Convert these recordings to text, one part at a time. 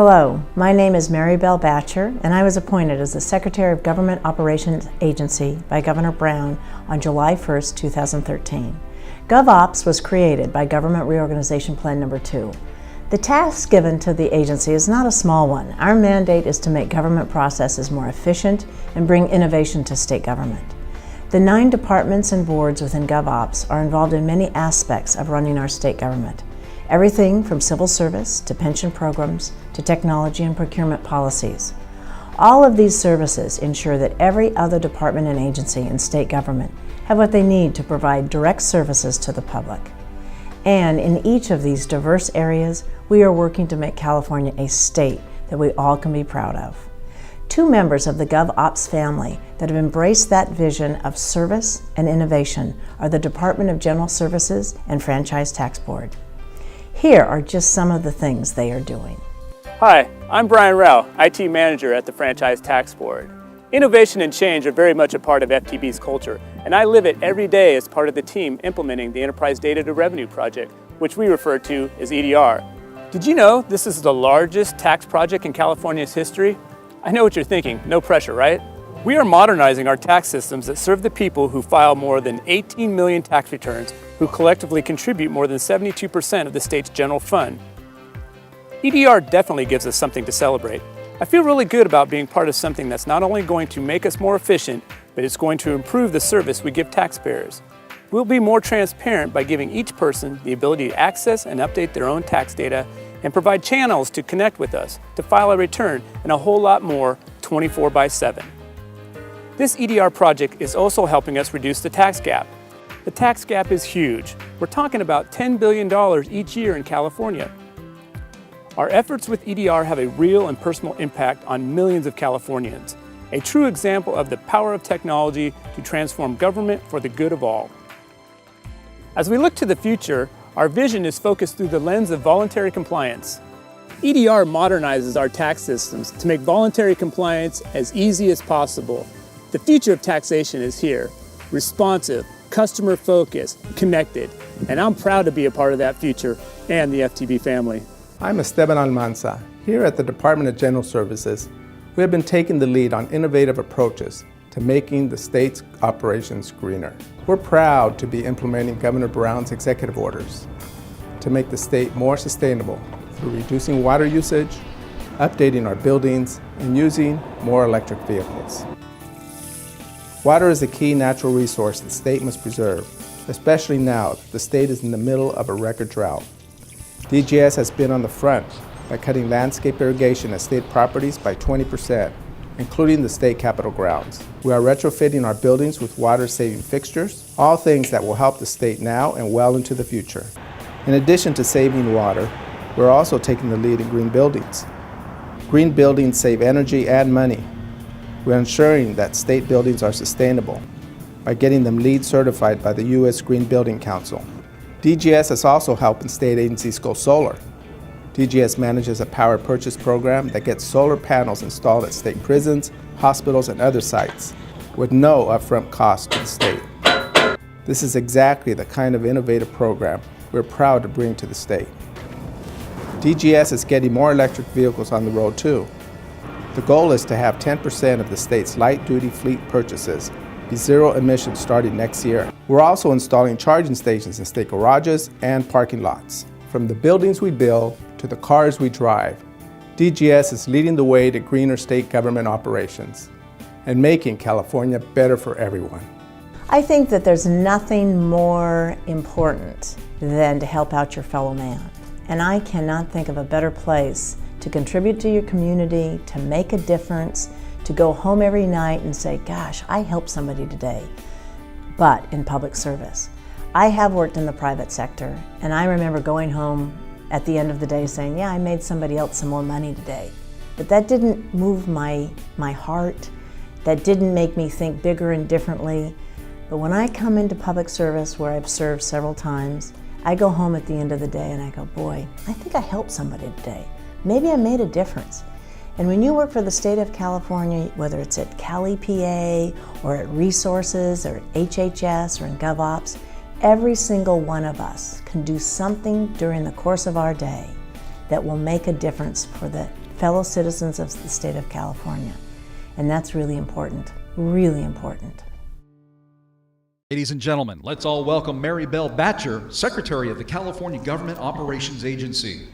Hello, my name is Marybel Batjer, and I was appointed as the Secretary of Government Operations Agency by Governor Brown on July 1, 2013. GovOps was created by Government Reorganization Plan No. 2. The task given to the agency is not a small one. Our mandate is to make government processes more efficient and bring innovation to state government. The 9 departments and boards within GovOps are involved in many aspects of running our state government. Everything from civil service to pension programs to technology and procurement policies. All of these services ensure that every other department and agency in state government have what they need to provide direct services to the public. And in each of these diverse areas, we are working to make California a state that we all can be proud of. 2 members of the GovOps family that have embraced that vision of service and innovation are the Department of General Services and Franchise Tax Board. Here are just some of the things they are doing. Hi, I'm Brian Rao, IT Manager at the Franchise Tax Board. Innovation and change are very much a part of FTB's culture, and I live it every day as part of the team implementing the Enterprise Data to Revenue project, which we refer to as EDR. Did you know this is the largest tax project in California's history? I know what you're thinking, no pressure, right? We are modernizing our tax systems that serve the people who file more than 18 million tax returns, who collectively contribute more than 72% of the state's general fund. EDR definitely gives us something to celebrate. I feel really good about being part of something that's not only going to make us more efficient, but it's going to improve the service we give taxpayers. We'll be more transparent by giving each person the ability to access and update their own tax data and provide channels to connect with us, to file a return, and a whole lot more 24/7. This EDR project is also helping us reduce the tax gap. The tax gap is huge. We're talking about $10 billion each year in California. Our efforts with EDR have a real and personal impact on millions of Californians, a true example of the power of technology to transform government for the good of all. As we look to the future, our vision is focused through the lens of voluntary compliance. EDR modernizes our tax systems to make voluntary compliance as easy as possible. The future of taxation is here, responsive, customer-focused, connected, and I'm proud to be a part of that future and the FTB family. I'm Esteban Almanza. Here at the Department of General Services, we have been taking the lead on innovative approaches to making the state's operations greener. We're proud to be implementing Governor Brown's executive orders to make the state more sustainable through reducing water usage, updating our buildings, and using more electric vehicles. Water is a key natural resource the state must preserve, especially now that the state is in the middle of a record drought. DGS has been on the front by cutting landscape irrigation at state properties by 20%, including the state capitol grounds. We are retrofitting our buildings with water-saving fixtures, all things that will help the state now and well into the future. In addition to saving water, we're also taking the lead in green buildings. Green buildings save energy and money. We're ensuring that state buildings are sustainable by getting them LEED certified by the U.S. Green Building Council. DGS is also helping state agencies go solar. DGS manages a power purchase program that gets solar panels installed at state prisons, hospitals, and other sites with no upfront cost to the state. This is exactly the kind of innovative program we're proud to bring to the state. DGS is getting more electric vehicles on the road too. The goal is to have 10% of the state's light-duty fleet purchases be zero emissions starting next year. We're also installing charging stations in state garages and parking lots. From the buildings we build to the cars we drive, DGS is leading the way to greener state government operations and making California better for everyone. I think that there's nothing more important than to help out your fellow man. And I cannot think of a better place to contribute to your community, to make a difference, to go home every night and say, gosh, I helped somebody today, but in public service. I have worked in the private sector, and I remember going home at the end of the day saying, yeah, I made somebody else some more money today. But that didn't move my heart. That didn't make me think bigger and differently. But when I come into public service, where I've served several times, I go home at the end of the day and I go, boy, I think I helped somebody today. Maybe I made a difference. And when you work for the state of California, whether it's at Cali, PA, or at Resources, or at HHS, or in GovOps, every single one of us can do something during the course of our day that will make a difference for the fellow citizens of the state of California. And that's really important, really important. Ladies and gentlemen, let's all welcome Marybel Batjer, Secretary of the California Government Operations Agency.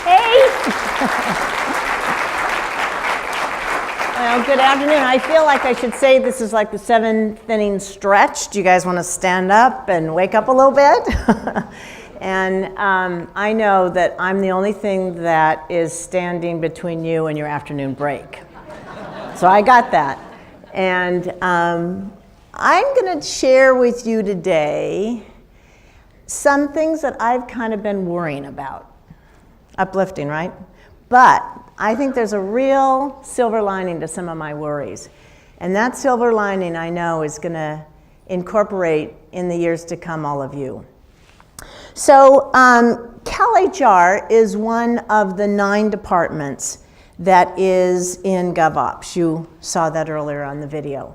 Hey! Well, good afternoon. I feel like I should say this is like the 7th inning stretch. Do you guys want to stand up and wake up a little bit? And I know that I'm the only thing that is standing between you and your afternoon break. So I got that. And I'm going to share with you today some things that I've kind of been worrying about. Uplifting, right? But I think there's a real silver lining to some of my worries. And that silver lining, I know, is going to incorporate in the years to come all of you. So CalHR is one of the 9 departments that is in GovOps. You saw that earlier on the video.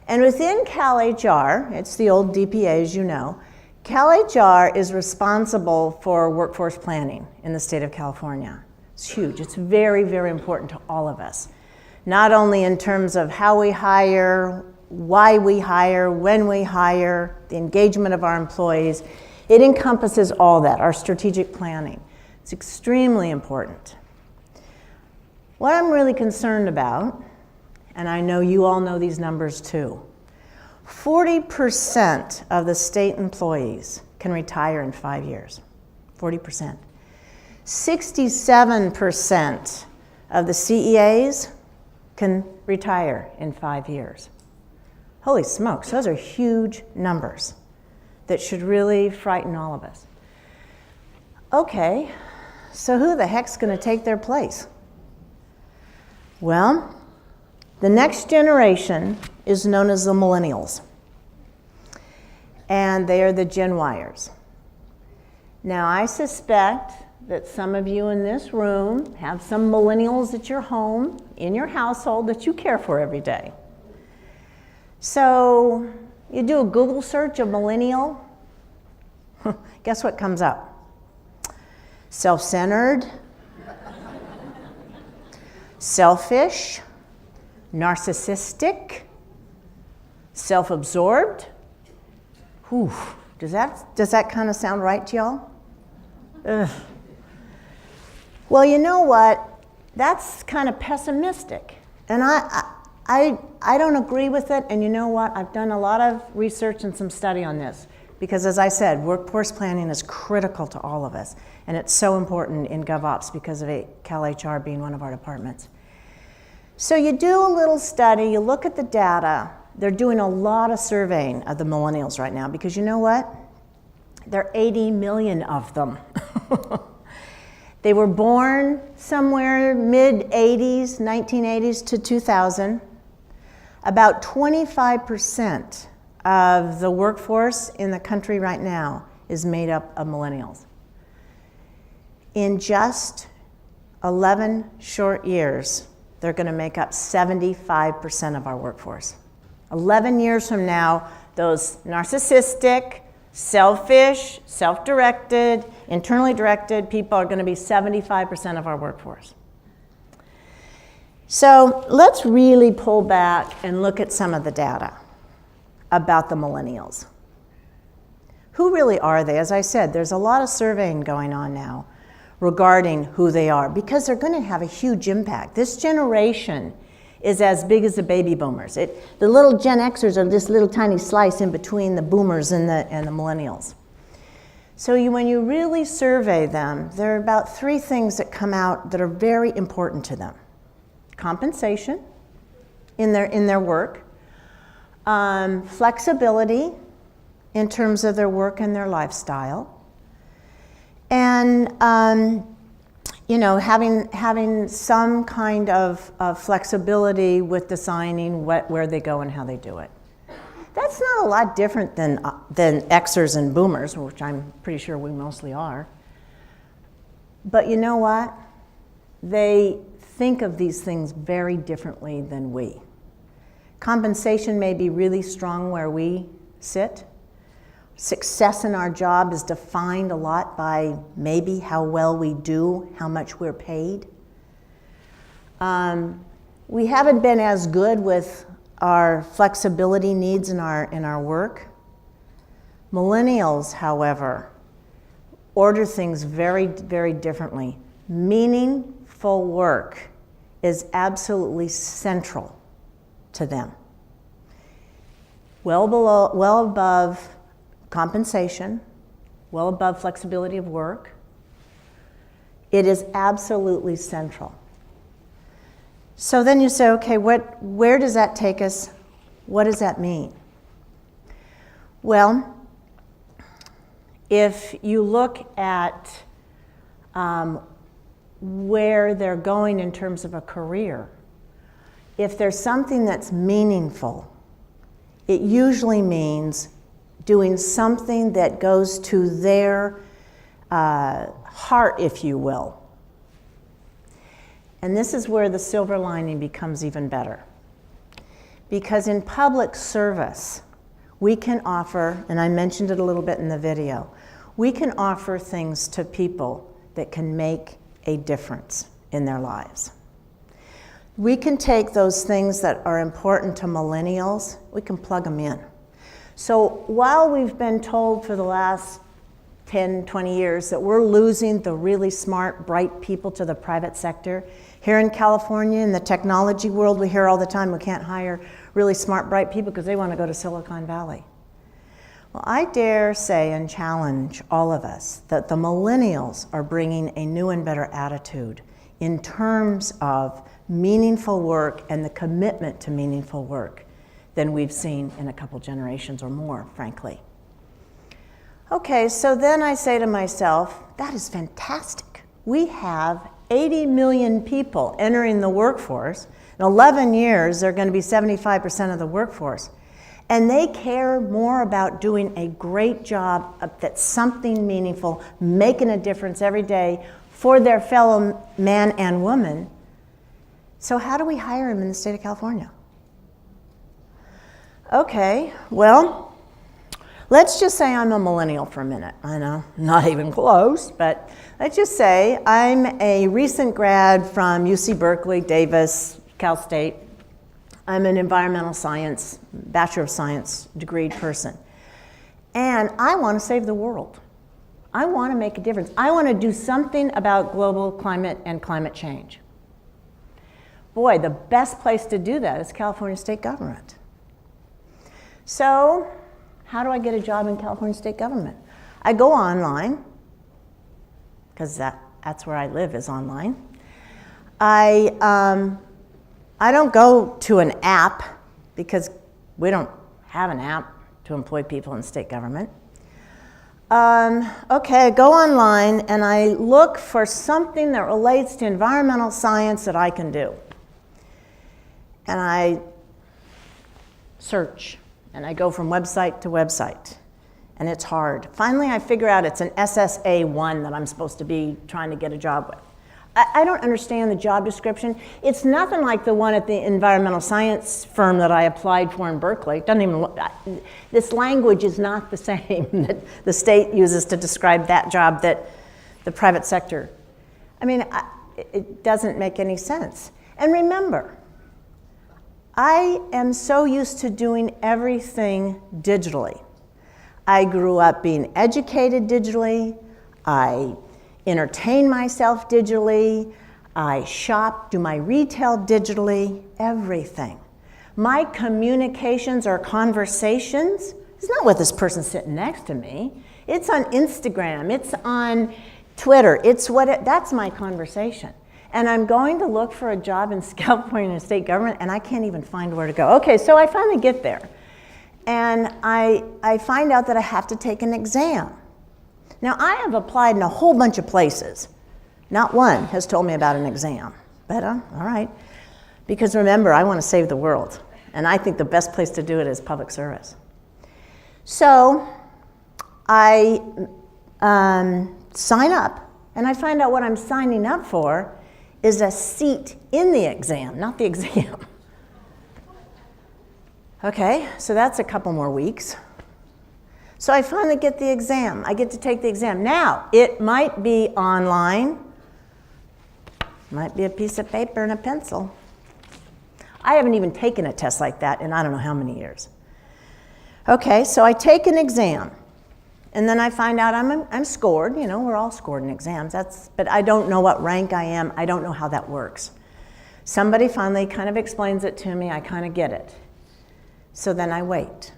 And within CalHR, it's the old DPA, as you know, CalHR is responsible for workforce planning in the state of California. It's huge. It's very, very important to all of us. Not only in terms of how we hire, why we hire, when we hire, the engagement of our employees. It encompasses all that, our strategic planning. It's extremely important. What I'm really concerned about, and I know you all know these numbers too, 40% of the state employees can retire in 5 years. 40%. 67% of the CEAs can retire in 5 years. Holy smokes, those are huge numbers that should really frighten all of us. Okay, so who the heck's going to take their place? Well, the next generation is known as the millennials, and they are the Gen Yers. Now, I suspect that some of you in this room have some millennials at your home, in your household, that you care for every day. So you do a Google search of millennial, guess what comes up? Self-centered, selfish, narcissistic, self-absorbed. Whew. Does that kind of sound right to y'all? Ugh. Well, you know what? That's kind of pessimistic. And I don't agree with it. And you know what? I've done a lot of research and some study on this. Because as I said, workforce planning is critical to all of us. And it's so important in GovOps because of CalHR being one of our departments. So you do a little study, you look at the data. They're doing a lot of surveying of the millennials right now because you know what? There are 80 million of them. They were born somewhere mid-80s, 1980s to 2000. About 25% of the workforce in the country right now is made up of millennials. In just 11 short years, they're going to make up 75% of our workforce. 11 years from now, those narcissistic, selfish, self-directed, internally directed people are going to be 75% of our workforce. So let's really pull back and look at some of the data about the millennials. Who really are they? As I said, there's a lot of surveying going on now regarding who they are because they're going to have a huge impact. This generation is as big as the baby boomers. The little Gen Xers are this little tiny slice in between the boomers and the millennials. So when you really survey them, there are about 3 things that come out that are very important to them. Compensation in their work, flexibility in terms of their work and their lifestyle, and having some kind of flexibility with deciding where they go and how they do it. That's not a lot different than Xers and boomers, which I'm pretty sure we mostly are. But you know what? They think of these things very differently than we. Compensation may be really strong where we sit. Success in our job is defined a lot by maybe how well we do, how much we're paid. We haven't been as good with our flexibility needs in our work. Millennials, however, order things very, very differently. Meaningful work is absolutely central to them. Well above compensation, well above flexibility of work. It is absolutely central. So then you say, okay, where does that take us? What does that mean? Well, if you look at where they're going in terms of a career, if there's something that's meaningful, it usually means doing something that goes to their heart, if you will. And this is where the silver lining becomes even better. Because in public service, we can offer, and I mentioned it a little bit in the video, we can offer things to people that can make a difference in their lives. We can take those things that are important to millennials, we can plug them in. So while we've been told for the last 10, 20 years that we're losing the really smart, bright people to the private sector, here in California, in the technology world, we hear all the time we can't hire really smart, bright people because they want to go to Silicon Valley. Well, I dare say and challenge all of us that the millennials are bringing a new and better attitude in terms of meaningful work and the commitment to meaningful work than we've seen in a couple generations or more, frankly. Okay, so then I say to myself, that is fantastic. We have 80 million people entering the workforce. In 11 years, they're going to be 75% of the workforce. And they care more about doing a great job that's something meaningful, making a difference every day for their fellow man and woman. So how do we hire them in the state of California? Okay, well, let's just say I'm a millennial for a minute. I know, not even close, but let's just say I'm a recent grad from UC Berkeley, Davis, Cal State. I'm an environmental science, Bachelor of Science degreed person. And I want to save the world. I want to make a difference. I want to do something about global climate and climate change. Boy, the best place to do that is California state government. So, how do I get a job in California state government? I go online, because that's where I live, is online. I don't go to an app, because we don't have an app to employ people in state government. Okay, I go online and I look for something that relates to environmental science that I can do. And I search, and I go from website to website, and it's hard. Finally, I figure out it's an SSA1 that I'm supposed to be trying to get a job with. I don't understand the job description. It's nothing like the one at the environmental science firm that I applied for in Berkeley. It doesn't even look, this language is not the same that the state uses to describe that job that the private sector. I mean, it doesn't make any sense. And remember, I am so used to doing everything digitally. I grew up being educated digitally. I entertain myself digitally. I shop, do my retail digitally, everything. My communications or conversations, it's not with this person sitting next to me. It's on Instagram, it's on Twitter, that's my conversation. And I'm going to look for a job in California state government, and I can't even find where to go. Okay, so I finally get there. And I find out that I have to take an exam. Now, I have applied in a whole bunch of places. Not one has told me about an exam. But, all right. Because remember, I want to save the world. And I think the best place to do it is public service. So, I sign up, and I find out what I'm signing up for is a seat in the exam, not the exam. Okay, so that's a couple more weeks. So I finally get the exam. I get to take the exam. Now, it might be online, Might be a piece of paper and a pencil. I haven't even taken a test like that in I don't know how many years. Okay, so I take an exam, and then I find out I'm scored. You know, we're all scored in exams. But I don't know what rank I am. I don't know how that works. Somebody finally kind of explains it to me. I kind of get it. So then I wait.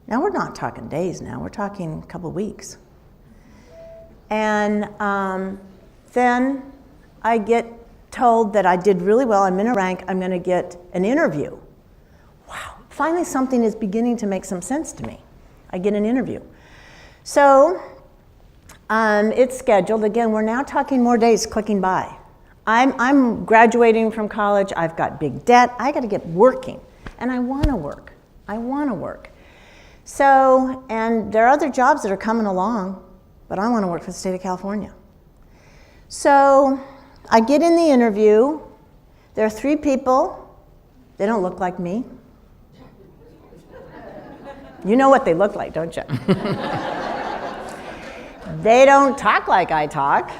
Now we're not talking days now. We're talking a couple weeks. And then I get told that I did really well. I'm in a rank. I'm going to get an interview. Wow. Finally, something is beginning to make some sense to me. I get an interview. So it's scheduled. Again, we're now talking more days clicking by. I'm graduating from college. I've got big debt. I got to get working. And I want to work. I want to work. So, and there are other jobs that are coming along, but I want to work for the state of California. So I get in the interview. There are 3 people. They don't look like me. You know what they look like, don't you? They don't talk like I talk.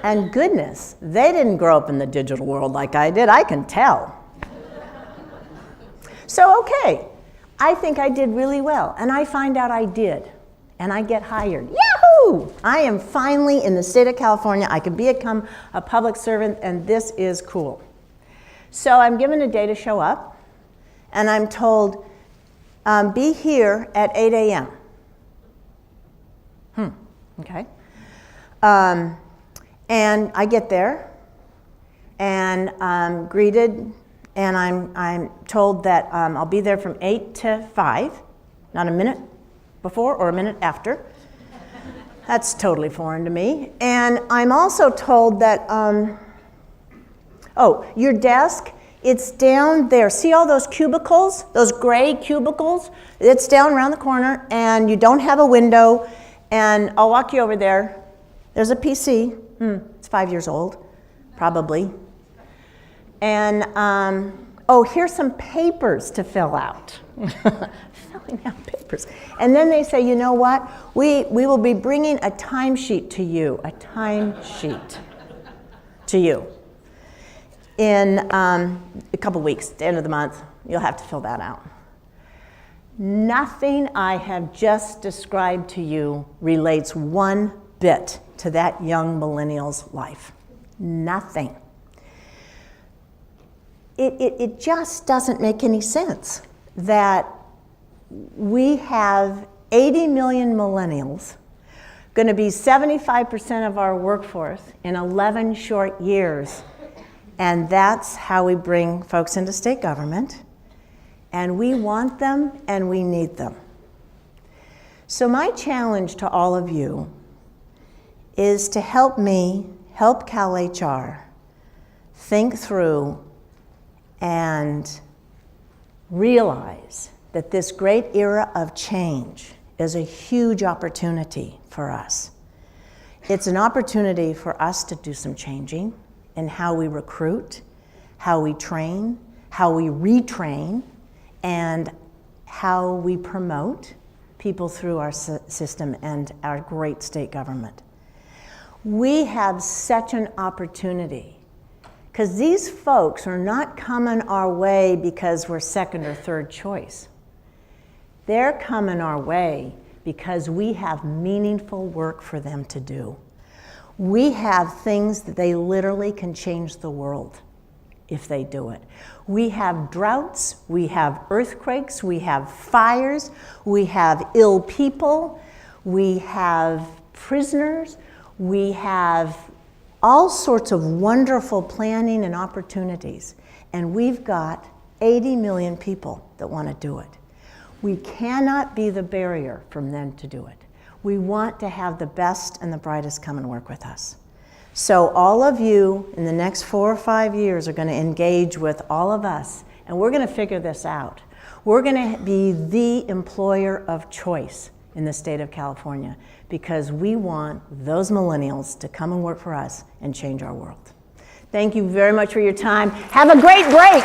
And goodness, they didn't grow up in the digital world like I did. I can tell. So, okay, I think I did really well. And I find out I did. And I get hired. Yahoo! I am finally in the state of California. I can become a public servant, and this is cool. So I'm given a day to show up, and I'm told, be here at 8 a.m. Okay. And I get there, and I'm greeted, and I'm told that I'll be there from 8 to 5, not a minute before or a minute after. That's totally foreign to me. And I'm also told that, your desk, it's down there. See all those cubicles, those gray cubicles? It's down around the corner, and you don't have a window, and I'll walk you over there. There's a PC. It's 5 years old, probably. And, here's some papers to fill out. Filling out papers. And then they say, you know what? We will be bringing a timesheet to you, in a couple weeks, the end of the month. You'll have to fill that out. Nothing I have just described to you relates one bit to that young millennial's life. Nothing. It just doesn't make any sense that we have 80 million millennials, going to be 75% of our workforce in 11 short years. And that's how we bring folks into state government. And we want them and we need them. So my challenge to all of you is to help me, help Cal HR, think through and realize that this great era of change is a huge opportunity for us. It's an opportunity for us to do some changing in how we recruit, how we train, how we retrain, and how we promote people through our system and our great state government. We have such an opportunity because these folks are not coming our way because we're second or third choice. They're coming our way because we have meaningful work for them to do. We have things that they literally can change the world if they do it. We have droughts, we have earthquakes, we have fires, we have ill people, we have prisoners, we have all sorts of wonderful planning and opportunities. And we've got 80 million people that want to do it. We cannot be the barrier for them to do it. We want to have the best and the brightest come and work with us. So all of you in the next 4 or 5 years are going to engage with all of us, and we're going to figure this out. We're going to be the employer of choice in the state of California because we want those millennials to come and work for us and change our world. Thank you very much for your time. Have a great break.